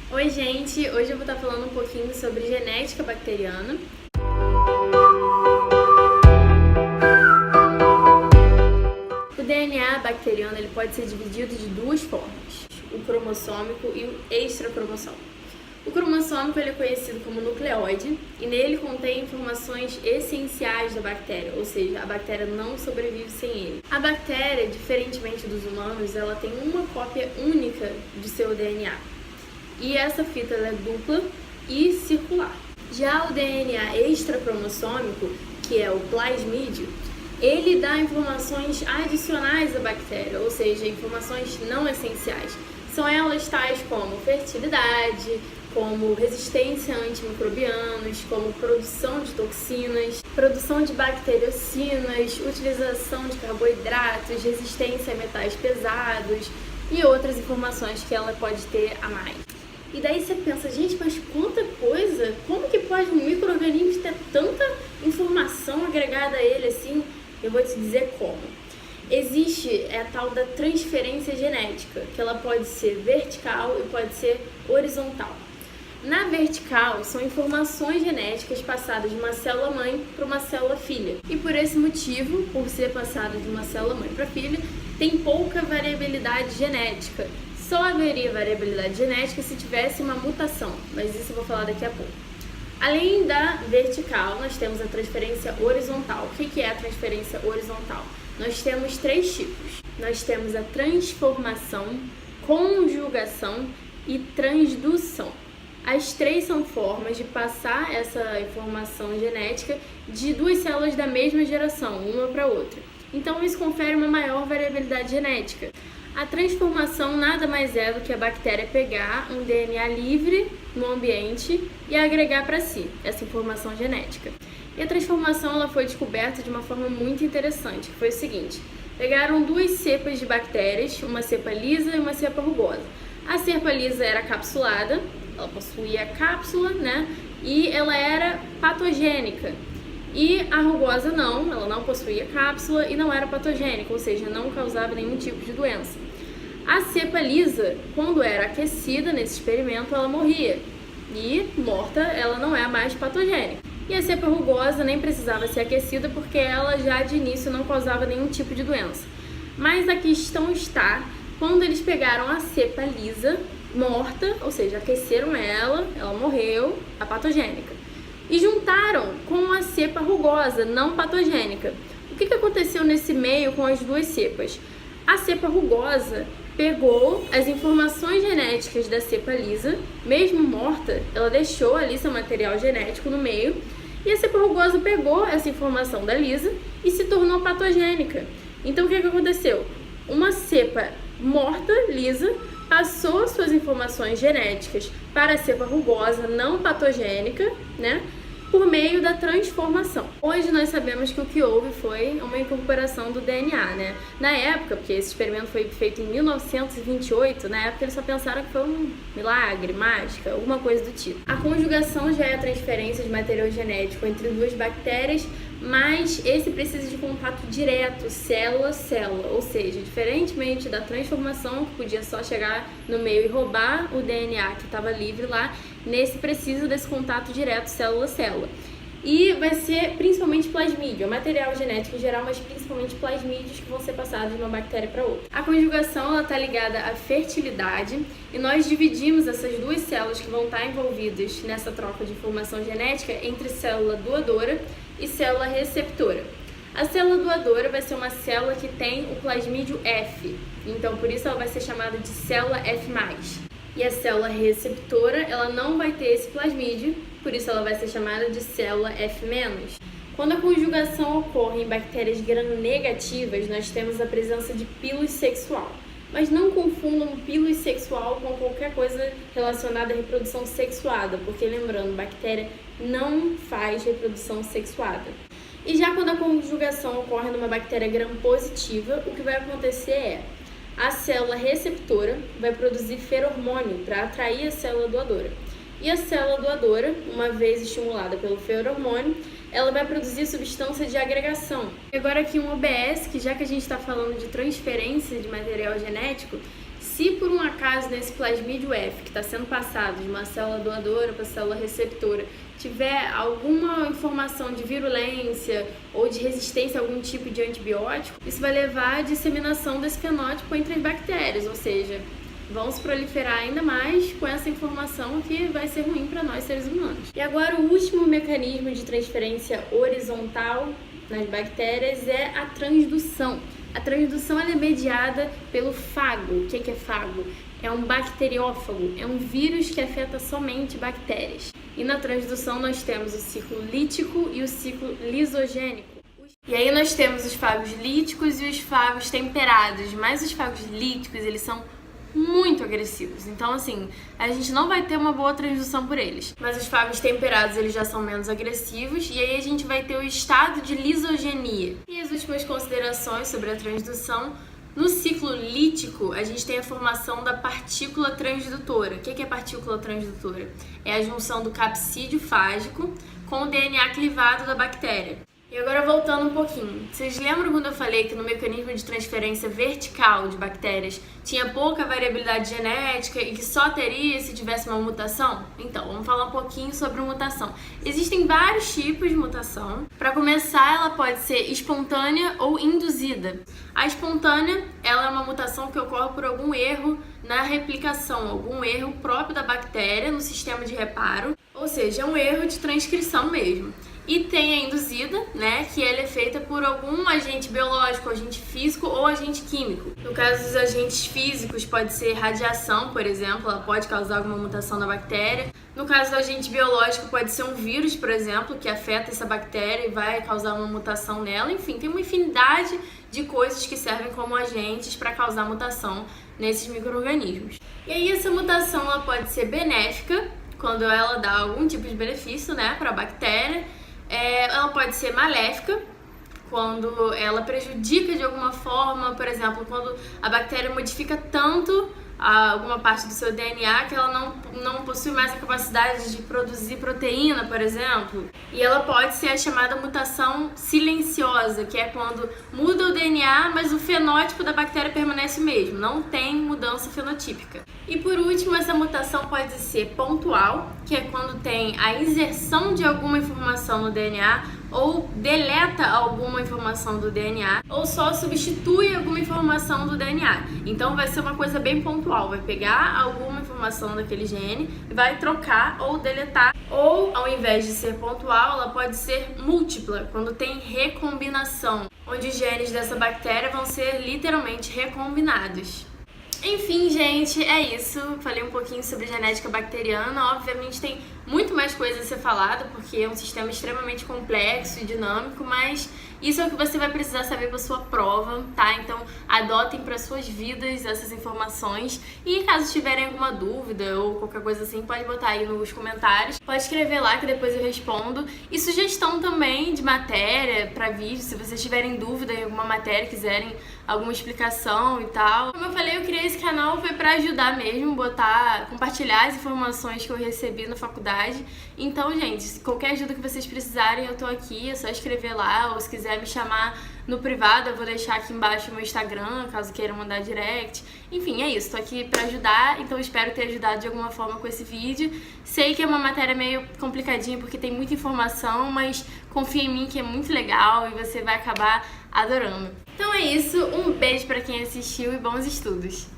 Oi gente, hoje eu vou estar falando um pouquinho sobre genética bacteriana. O DNA bacteriano ele pode ser dividido de duas formas, o cromossômico e o extracromossômico. O cromossômico ele é conhecido como nucleóide e nele contém informações essenciais da bactéria, ou seja, a bactéria não sobrevive sem ele. A bactéria, diferentemente dos humanos, ela tem uma cópia única de seu DNA. E essa fita é dupla e circular. Já o DNA extracromossômico, que é o plasmídio, ele dá informações adicionais à bactéria, ou seja, informações não essenciais. São elas tais como fertilidade, como resistência a antimicrobianos, como produção de toxinas, produção de bacteriocinas, utilização de carboidratos, resistência a metais pesados e outras informações que ela pode ter a mais. E daí você pensa, gente, mas quanta coisa! Como que pode um micro-organismo ter tanta informação agregada a ele assim? Eu vou te dizer como. Existe a tal da transferência genética, que ela pode ser vertical e pode ser horizontal. Na vertical, são informações genéticas passadas de uma célula-mãe para uma célula-filha. E por esse motivo, por ser passado de uma célula-mãe para filha, tem pouca variabilidade genética. Só haveria variabilidade genética se tivesse uma mutação, mas isso eu vou falar daqui a pouco. Além da vertical, nós temos a transferência horizontal. O que é a transferência horizontal? Nós temos três tipos. Nós temos a transformação, conjugação e transdução. As três são formas de passar essa informação genética de duas células da mesma geração, uma para outra. Então isso confere uma maior variabilidade genética. A transformação nada mais é do que a bactéria pegar um DNA livre no ambiente e agregar para si essa informação genética. E a transformação ela foi descoberta de uma forma muito interessante, que foi o seguinte: pegaram duas cepas de bactérias, uma cepa lisa e uma cepa rugosa. A cepa lisa era capsulada, ela possuía a cápsula, né? E ela era patogênica. E a rugosa não, ela não possuía cápsula e não era patogênica, ou seja, não causava nenhum tipo de doença. A cepa lisa, quando era aquecida nesse experimento, ela morria. E morta, ela não é mais patogênica. E a cepa rugosa nem precisava ser aquecida porque ela já de início não causava nenhum tipo de doença. Mas a questão está, quando eles pegaram a cepa lisa, morta, ou seja, aqueceram ela morreu, a patogênica, e juntaram com a cepa rugosa, não patogênica. O que aconteceu nesse meio com as duas cepas? A cepa rugosa pegou as informações genéticas da cepa lisa, mesmo morta, ela deixou ali seu material genético no meio, e a cepa rugosa pegou essa informação da lisa e se tornou patogênica. Então o que aconteceu? Uma cepa morta, lisa, passou suas informações genéticas para a cepa rugosa não patogênica, né, por meio da transformação. Hoje nós sabemos que o que houve foi uma incorporação do DNA, né? Na época, porque esse experimento foi feito em 1928, na época eles só pensaram que foi um milagre, mágica, alguma coisa do tipo. A conjugação já é a transferência de material genético entre duas bactérias, mas esse precisa de contato direto, célula a célula, ou seja, diferentemente da transformação, que podia só chegar no meio e roubar o DNA que estava livre lá, nesse precisa desse contato direto, célula a célula. E vai ser principalmente plasmídio, material genético em geral, mas principalmente plasmídios que vão ser passados de uma bactéria para outra. A conjugação está ligada à fertilidade e nós dividimos essas duas células que vão estar envolvidas nessa troca de informação genética entre célula doadora e célula receptora. A célula doadora vai ser uma célula que tem o plasmídio F, então por isso ela vai ser chamada de célula F+. E a célula receptora, ela não vai ter esse plasmídio, por isso ela vai ser chamada de célula F-. Quando a conjugação ocorre em bactérias gram-negativas, nós temos a presença de pílus sexual. Mas não confundam pílus sexual com qualquer coisa relacionada à reprodução sexuada, porque lembrando, bactéria não faz reprodução sexuada. E já quando a conjugação ocorre numa bactéria gram-positiva, o que vai acontecer é: a célula receptora vai produzir feromônio para atrair a célula doadora. E a célula doadora, uma vez estimulada pelo feromônio, ela vai produzir substância de agregação. Agora aqui um OBS, que já que a gente está falando de transferência de material genético, se por um acaso nesse plasmídio F, que está sendo passado de uma célula doadora para a célula receptora, tiver alguma informação de virulência ou de resistência a algum tipo de antibiótico, isso vai levar à disseminação desse fenótipo entre as bactérias, ou seja, vão se proliferar ainda mais com essa informação que vai ser ruim para nós seres humanos. E agora o último mecanismo de transferência horizontal nas bactérias é a transdução. A transdução ela é mediada pelo fago. O que é fago? É um bacteriófago, é um vírus que afeta somente bactérias. E na transdução nós temos o ciclo lítico e o ciclo lisogênico. E aí nós temos os fagos líticos e os fagos temperados, mas os fagos líticos eles são muito agressivos, então assim, a gente não vai ter uma boa transdução por eles. Mas os fagos temperados eles já são menos agressivos e aí a gente vai ter o estado de lisogenia. E as últimas considerações sobre a transdução: no ciclo lítico a gente tem a formação da partícula transdutora. O que é partícula transdutora? É a junção do capsídeo fágico com o DNA clivado da bactéria. E agora voltando um pouquinho, vocês lembram quando eu falei que no mecanismo de transferência vertical de bactérias tinha pouca variabilidade genética e que só teria se tivesse uma mutação? Então, vamos falar um pouquinho sobre mutação. Existem vários tipos de mutação. Para começar, ela pode ser espontânea ou induzida. A espontânea, ela é uma mutação que ocorre por algum erro na replicação, algum erro próprio da bactéria no sistema de reparo, ou seja, é um erro de transcrição mesmo. E tem a induzida, né, que ela é feita por algum agente biológico, agente físico ou agente químico. No caso dos agentes físicos, pode ser radiação, por exemplo, ela pode causar alguma mutação na bactéria. No caso do agente biológico, pode ser um vírus, por exemplo, que afeta essa bactéria e vai causar uma mutação nela. Enfim, tem uma infinidade de coisas que servem como agentes para causar mutação nesses micro-organismos. E aí essa mutação ela pode ser benéfica, quando ela dá algum tipo de benefício, né, para a bactéria. Ela pode ser maléfica, quando ela prejudica de alguma forma, por exemplo, quando a bactéria modifica tanto alguma parte do seu DNA que ela não possui mais a capacidade de produzir proteína, por exemplo. E ela pode ser a chamada mutação silenciosa, que é quando muda o DNA, mas o fenótipo da bactéria permanece o mesmo, não tem mudança fenotípica. E por último, essa mutação pode ser pontual, que é quando tem a inserção de alguma informação no DNA ou deleta alguma informação do DNA ou só substitui alguma informação do DNA. Então vai ser uma coisa bem pontual, vai pegar alguma informação daquele gene e vai trocar ou deletar. Ou ao invés de ser pontual, ela pode ser múltipla, quando tem recombinação, onde os genes dessa bactéria vão ser literalmente recombinados. Enfim, gente, é isso. Falei um pouquinho sobre genética bacteriana. Obviamente tem muito mais coisa a ser falada, porque é um sistema extremamente complexo e dinâmico, mas isso é o que você vai precisar saber para sua prova, tá? Então, adotem para suas vidas essas informações. E caso tiverem alguma dúvida ou qualquer coisa assim, pode botar aí nos comentários. Pode escrever lá que depois eu respondo. E sugestão também de matéria para vídeo, se vocês tiverem dúvida em alguma matéria, quiserem alguma explicação e tal. Como eu falei, eu criei esse canal foi para ajudar mesmo, compartilhar as informações que eu recebi na faculdade. Então, gente, qualquer ajuda que vocês precisarem, eu tô aqui, é só escrever lá, ou se quiser me chamar no privado, eu vou deixar aqui embaixo o meu Instagram, caso queiram mandar direct. Enfim, é isso, tô aqui pra ajudar, então espero ter ajudado de alguma forma com esse vídeo. Sei que é uma matéria meio complicadinha, porque tem muita informação, mas confia em mim que é muito legal e você vai acabar adorando. Então é isso, um beijo pra quem assistiu e bons estudos!